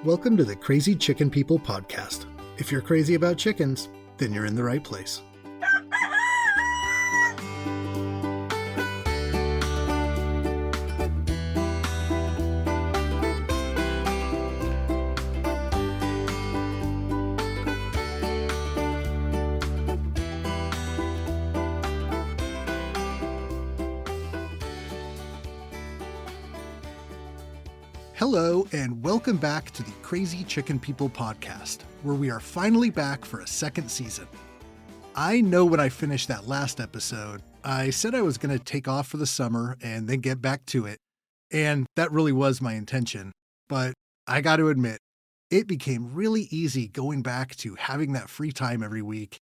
Welcome to the Crazy Chicken People podcast. If you're crazy about chickens, then you're in the right place. Hello, and welcome back to the Crazy Chicken People podcast, where we are finally back for a second season. I know when I finished that last episode, I said I was going to take off for the summer and then get back to it, and that really was my intention. But I got to admit, it became really easy going back to having that free time every week.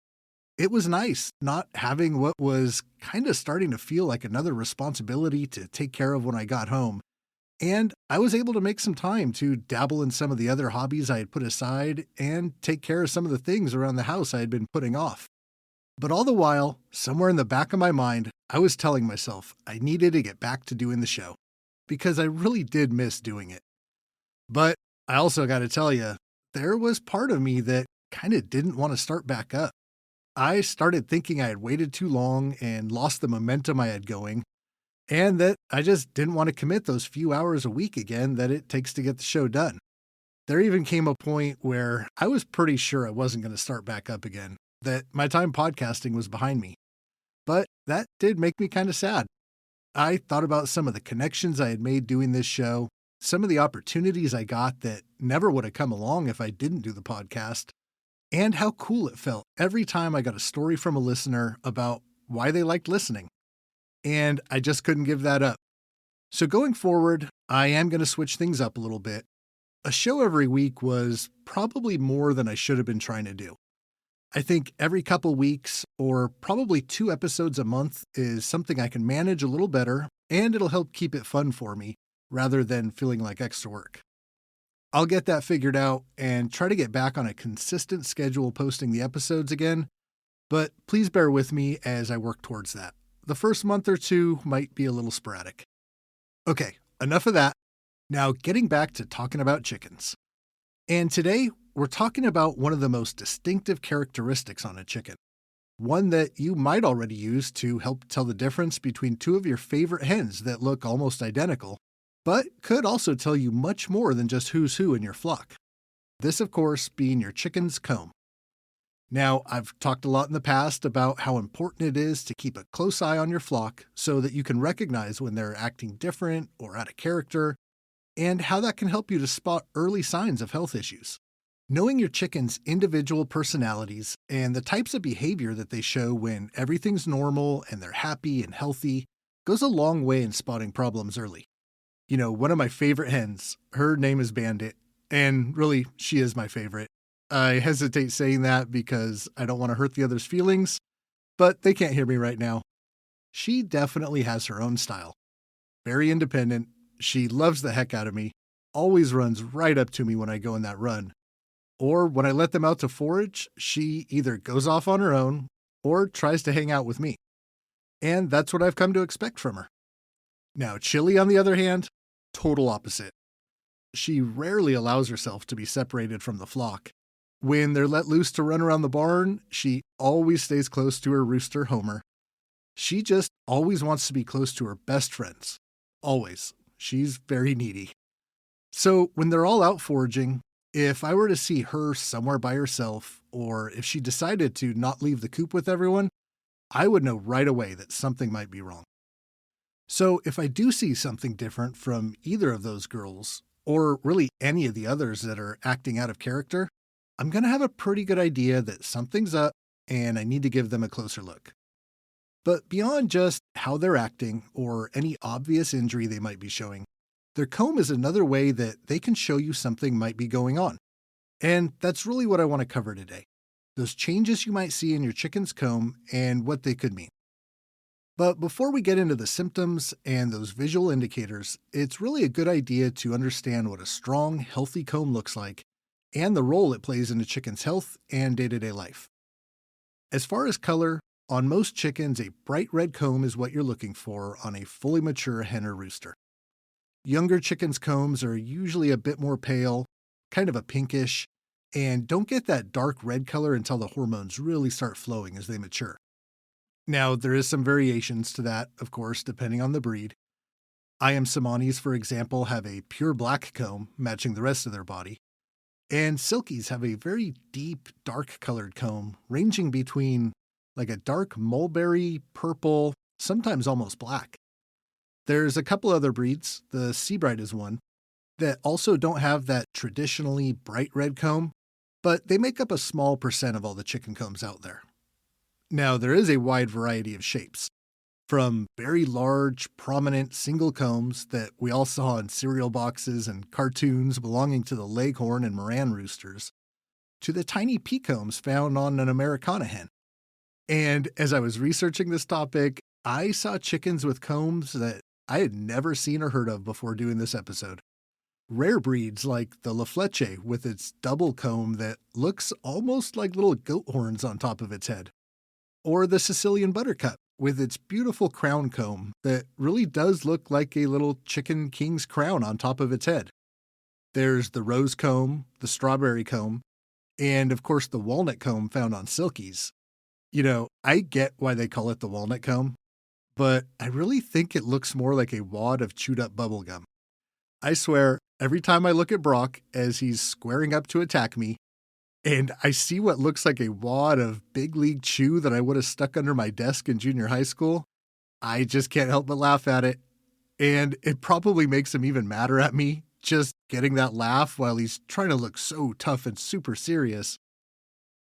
It was nice not having what was kind of starting to feel like another responsibility to take care of when I got home. And I was able to make some time to dabble in some of the other hobbies I had put aside and take care of some of the things around the house I had been putting off. But all the while, somewhere in the back of my mind, I was telling myself I needed to get back to doing the show because I really did miss doing it. But I also got to tell you, there was part of me that kind of didn't want to start back up. I started thinking I had waited too long and lost the momentum I had going, and that I just didn't want to commit those few hours a week again that it takes to get the show done. There even came a point where I was pretty sure I wasn't going to start back up again, that my time podcasting was behind me. But that did make me kind of sad. I thought about some of the connections I had made doing this show, some of the opportunities I got that never would have come along if I didn't do the podcast, and how cool it felt every time I got a story from a listener about why they liked listening. And I just couldn't give that up. So going forward, I am going to switch things up a little bit. A show every week was probably more than I should have been trying to do. I think every couple weeks, or probably 2 episodes a month, is something I can manage a little better, and it'll help keep it fun for me, rather than feeling like extra work. I'll get that figured out and try to get back on a consistent schedule posting the episodes again, but please bear with me as I work towards that. The first month or 2 might be a little sporadic. Okay, enough of that. Now getting back to talking about chickens. And today, we're talking about one of the most distinctive characteristics on a chicken. One that you might already use to help tell the difference between 2 of your favorite hens that look almost identical, but could also tell you much more than just who's who in your flock. This, of course, being your chicken's comb. Now, I've talked a lot in the past about how important it is to keep a close eye on your flock so that you can recognize when they're acting different or out of character, and how that can help you to spot early signs of health issues. Knowing your chicken's individual personalities and the types of behavior that they show when everything's normal and they're happy and healthy goes a long way in spotting problems early. You know, one of my favorite hens, her name is Bandit, and really, she is my favorite. I hesitate saying that because I don't want to hurt the others' feelings, but they can't hear me right now. She definitely has her own style. Very independent. She loves the heck out of me, always runs right up to me when I go in that run. Or when I let them out to forage, she either goes off on her own or tries to hang out with me. And that's what I've come to expect from her. Now, Chili, on the other hand, total opposite. She rarely allows herself to be separated from the flock. When they're let loose to run around the barn, she always stays close to her rooster, Homer. She just always wants to be close to her best friends. Always. She's very needy. So when they're all out foraging, if I were to see her somewhere by herself, or if she decided to not leave the coop with everyone, I would know right away that something might be wrong. So if I do see something different from either of those girls, or really any of the others that are acting out of character, I'm going to have a pretty good idea that something's up and I need to give them a closer look. But beyond just how they're acting or any obvious injury they might be showing, their comb is another way that they can show you something might be going on. And that's really what I want to cover today. Those changes you might see in your chicken's comb and what they could mean. But before we get into the symptoms and those visual indicators, it's really a good idea to understand what a strong, healthy comb looks like and the role it plays in a chicken's health and day-to-day life. As far as color, on most chickens, a bright red comb is what you're looking for on a fully mature hen or rooster. Younger chickens' combs are usually a bit more pale, kind of a pinkish, and don't get that dark red color until the hormones really start flowing as they mature. Now, there is some variations to that, of course, depending on the breed. Iamsomanis, for example, have a pure black comb matching the rest of their body, and Silkies have a very deep, dark colored comb ranging between like a dark mulberry, purple, sometimes almost black. There's a couple other breeds, the Seabright is one, that also don't have that traditionally bright red comb, but they make up a small percent of all the chicken combs out there. Now, there is a wide variety of shapes, from very large, prominent single combs that we all saw in cereal boxes and cartoons belonging to the Leghorn and Moran roosters, to the tiny pea combs found on an Americana hen. And as I was researching this topic, I saw chickens with combs that I had never seen or heard of before doing this episode. Rare breeds like the La Fleche with its double comb that looks almost like little goat horns on top of its head. Or the Sicilian Buttercup with its beautiful crown comb that really does look like a little chicken king's crown on top of its head. There's the rose comb, the strawberry comb, and of course the walnut comb found on Silkies. I get why they call it the walnut comb, but I really think it looks more like a wad of chewed up bubble gum. I swear, every time I look at Brock as he's squaring up to attack me, and I see what looks like a wad of big league chew that I would have stuck under my desk in junior high school, I just can't help but laugh at it. And it probably makes him even madder at me, just getting that laugh while he's trying to look so tough and super serious.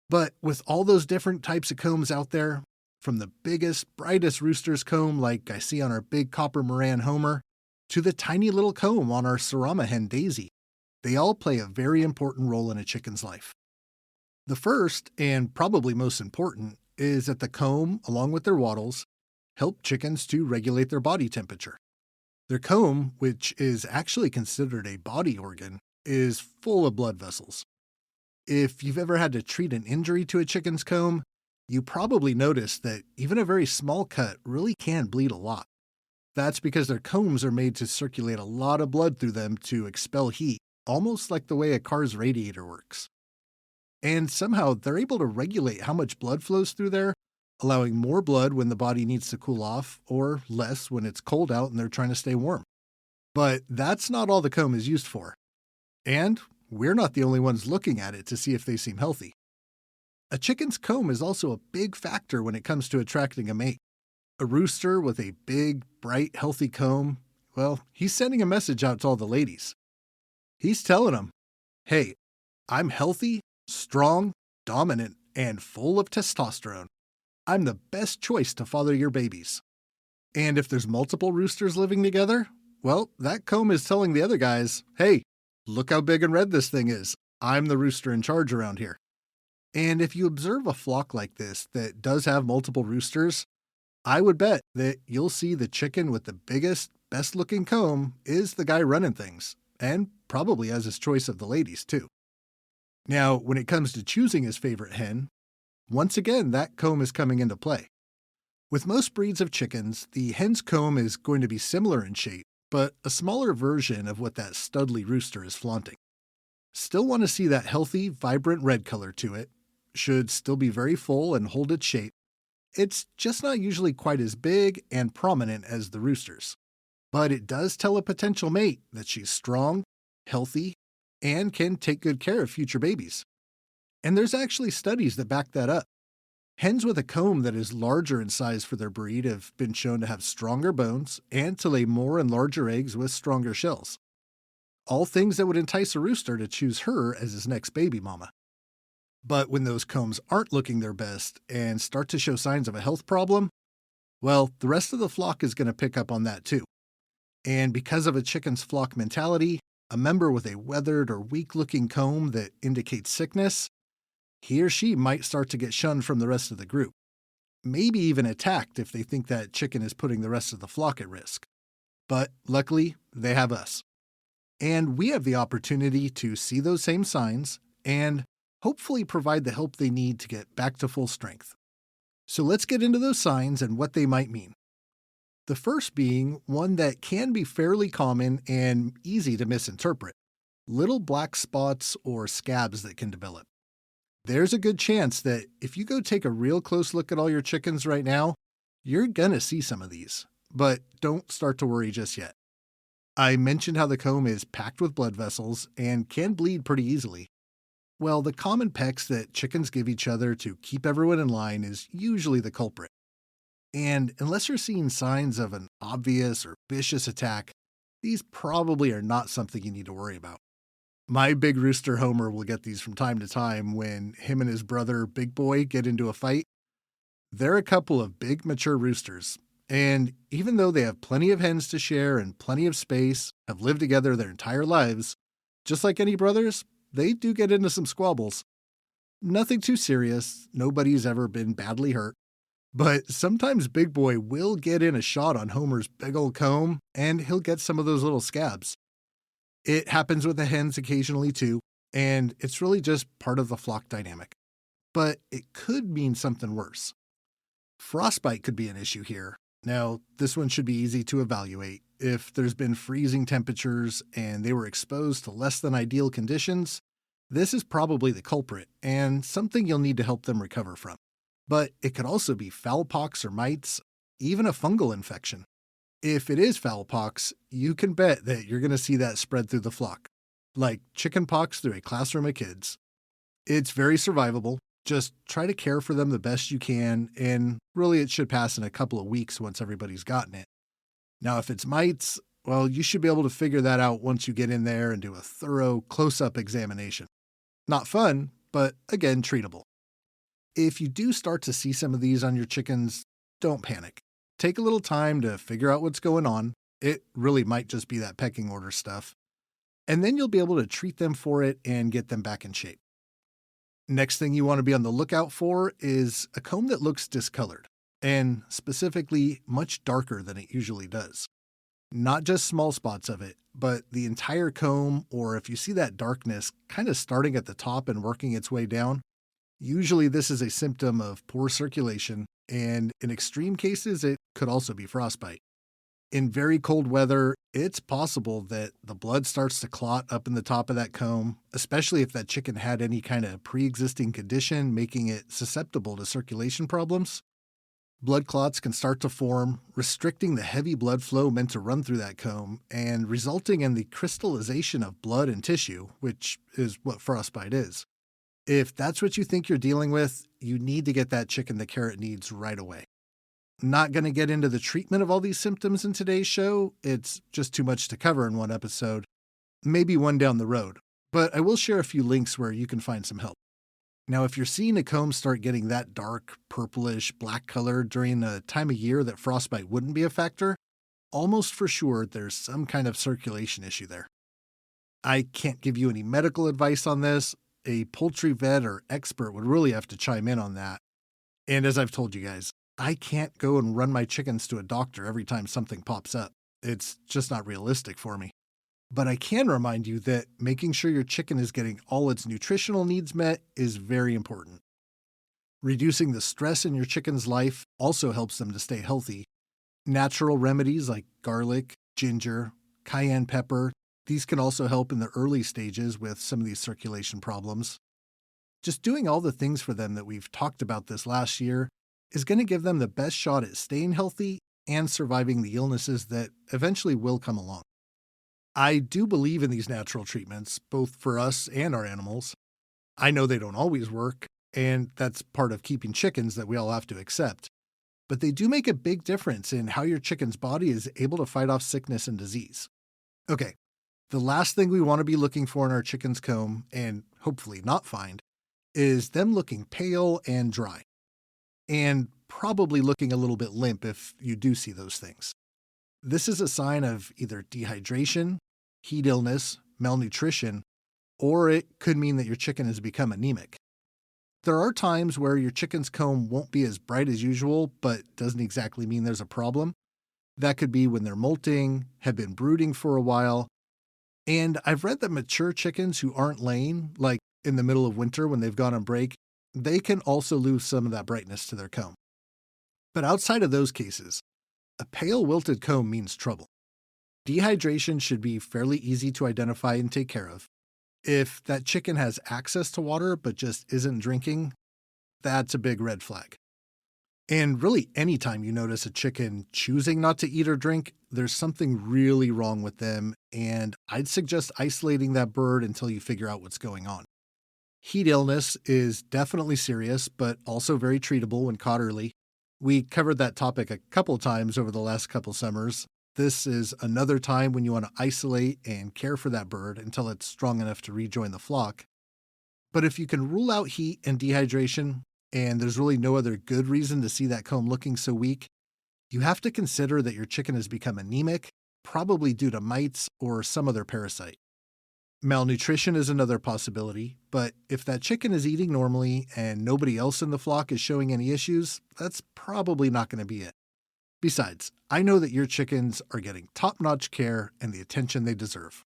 But with all those different types of combs out there, from the biggest, brightest rooster's comb like I see on our big copper Moran Homer, to the tiny little comb on our Sarama hen Daisy, they all play a very important role in a chicken's life. The first, and probably most important, is that the comb, along with their wattles, help chickens to regulate their body temperature. Their comb, which is actually considered a body organ, is full of blood vessels. If you've ever had to treat an injury to a chicken's comb, you probably noticed that even a very small cut really can bleed a lot. That's because their combs are made to circulate a lot of blood through them to expel heat, almost like the way a car's radiator works. And somehow they're able to regulate how much blood flows through there, allowing more blood when the body needs to cool off, or less when it's cold out and they're trying to stay warm. But that's not all the comb is used for. And we're not the only ones looking at it to see if they seem healthy. A chicken's comb is also a big factor when it comes to attracting a mate. A rooster with a big, bright, healthy comb, well, he's sending a message out to all the ladies. He's telling them, hey, I'm healthy, strong, dominant, and full of testosterone. I'm the best choice to father your babies. And if there's multiple roosters living together, well, that comb is telling the other guys, hey, look how big and red this thing is. I'm the rooster in charge around here. And if you observe a flock like this that does have multiple roosters, I would bet that you'll see the chicken with the biggest, best-looking comb is the guy running things, and probably has his choice of the ladies, too. Now, when it comes to choosing his favorite hen, once again, that comb is coming into play. With most breeds of chickens, the hen's comb is going to be similar in shape, but a smaller version of what that studly rooster is flaunting. Still want to see that healthy, vibrant red color to it, should still be very full and hold its shape. It's just not usually quite as big and prominent as the roosters. But it does tell a potential mate that she's strong, healthy, and can take good care of future babies. And there's actually studies that back that up. Hens with a comb that is larger in size for their breed have been shown to have stronger bones and to lay more and larger eggs with stronger shells. All things that would entice a rooster to choose her as his next baby mama. But when those combs aren't looking their best and start to show signs of a health problem, well, the rest of the flock is going to pick up on that too. And because of a chicken's flock mentality, a member with a weathered or weak-looking comb that indicates sickness, he or she might start to get shunned from the rest of the group. Maybe even attacked if they think that chicken is putting the rest of the flock at risk. But luckily, they have us. And we have the opportunity to see those same signs and hopefully provide the help they need to get back to full strength. So let's get into those signs and what they might mean. The first being one that can be fairly common and easy to misinterpret. little black spots or scabs that can develop. There's a good chance that if you go take a real close look at all your chickens right now, you're gonna see some of these, but don't start to worry just yet. I mentioned how the comb is packed with blood vessels and can bleed pretty easily. Well, the common pecks that chickens give each other to keep everyone in line is usually the culprit. And unless you're seeing signs of an obvious or vicious attack, these probably are not something you need to worry about. My big rooster Homer will get these from time to time when him and his brother Big Boy get into a fight. They're a couple of big mature roosters, and even though they have plenty of hens to share and plenty of space, have lived together their entire lives, just like any brothers, they do get into some squabbles. Nothing too serious, nobody's ever been badly hurt, but sometimes Big Boy will get in a shot on Homer's big old comb, and he'll get some of those little scabs. It happens with the hens occasionally too, and it's really just part of the flock dynamic. But it could mean something worse. Frostbite could be an issue here. Now, this one should be easy to evaluate. If there's been freezing temperatures and they were exposed to less than ideal conditions, this is probably the culprit and something you'll need to help them recover from. But it could also be fowl pox or mites, even a fungal infection. If it is fowl pox, you can bet that you're going to see that spread through the flock, like chicken pox through a classroom of kids. It's very survivable. Just try to care for them the best you can, and really it should pass in a couple of weeks once everybody's gotten it. Now, if it's mites, well, you should be able to figure that out once you get in there and do a thorough close-up examination. Not fun, but again, treatable. If you do start to see some of these on your chickens, don't panic. Take a little time to figure out what's going on. It really might just be that pecking order stuff. And then you'll be able to treat them for it and get them back in shape. Next thing you want to be on the lookout for is a comb that looks discolored, and specifically much darker than it usually does. Not just small spots of it, but the entire comb, or if you see that darkness kind of starting at the top and working its way down, usually this is a symptom of poor circulation, and in extreme cases, it could also be frostbite. In very cold weather, it's possible that the blood starts to clot up in the top of that comb, especially if that chicken had any kind of pre-existing condition making it susceptible to circulation problems. Blood clots can start to form, restricting the heavy blood flow meant to run through that comb and resulting in the crystallization of blood and tissue, which is what frostbite is. If that's what you think you're dealing with, you need to get that chicken the care it needs right away. Not going to get into the treatment of all these symptoms in today's show. It's just too much to cover in one episode. Maybe one down the road. But I will share a few links where you can find some help. Now, if you're seeing a comb start getting that dark, purplish, black color during a time of year that frostbite wouldn't be a factor, almost for sure there's some kind of circulation issue there. I can't give you any medical advice on this. A poultry vet or expert would really have to chime in on that. And as I've told you guys, I can't go and run my chickens to a doctor every time something pops up. It's just not realistic for me. But I can remind you that making sure your chicken is getting all its nutritional needs met is very important. Reducing the stress in your chicken's life also helps them to stay healthy. Natural remedies like garlic, ginger, cayenne pepper, these can also help in the early stages with some of these circulation problems. Just doing all the things for them that we've talked about this last year is going to give them the best shot at staying healthy and surviving the illnesses that eventually will come along. I do believe in these natural treatments, both for us and our animals. I know they don't always work, and that's part of keeping chickens that we all have to accept. But they do make a big difference in how your chicken's body is able to fight off sickness and disease. Okay, the last thing we want to be looking for in our chicken's comb, and hopefully not find, is them looking pale and dry. And probably looking a little bit limp if you do see those things. This is a sign of either dehydration, heat illness, malnutrition, or it could mean that your chicken has become anemic. There are times where your chicken's comb won't be as bright as usual, but doesn't exactly mean there's a problem. That could be when they're molting, have been brooding for a while. And I've read that mature chickens who aren't laying, like in the middle of winter when they've gone on break, they can also lose some of that brightness to their comb. But outside of those cases, a pale wilted comb means trouble. Dehydration should be fairly easy to identify and take care of. If that chicken has access to water but just isn't drinking, that's a big red flag. And really, anytime you notice a chicken choosing not to eat or drink, there's something really wrong with them, and I'd suggest isolating that bird until you figure out what's going on. Heat illness is definitely serious, but also very treatable when caught early. We covered that topic a couple times over the last couple summers. This is another time when you want to isolate and care for that bird until it's strong enough to rejoin the flock. But if you can rule out heat and dehydration, and there's really no other good reason to see that comb looking so weak, you have to consider that your chicken has become anemic, probably due to mites or some other parasite. Malnutrition is another possibility, but if that chicken is eating normally and nobody else in the flock is showing any issues, that's probably not going to be it. Besides, I know that your chickens are getting top-notch care and the attention they deserve.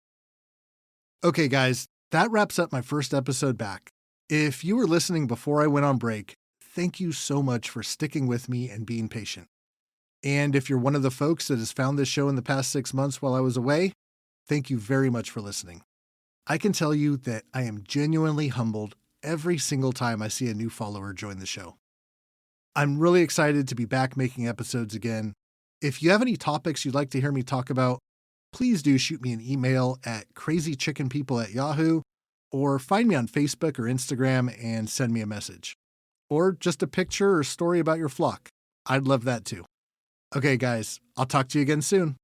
Okay, guys, that wraps up my first episode back. If you were listening before I went on break, thank you so much for sticking with me and being patient. And if you're one of the folks that has found this show in the past 6 months while I was away, thank you very much for listening. I can tell you that I am genuinely humbled every single time I see a new follower join the show. I'm really excited to be back making episodes again. If you have any topics you'd like to hear me talk about, please do shoot me an email at crazychickenpeople@yahoo, or find me on Facebook or Instagram and send me a message. Or just a picture or story about your flock. I'd love that too. Okay, guys, I'll talk to you again soon.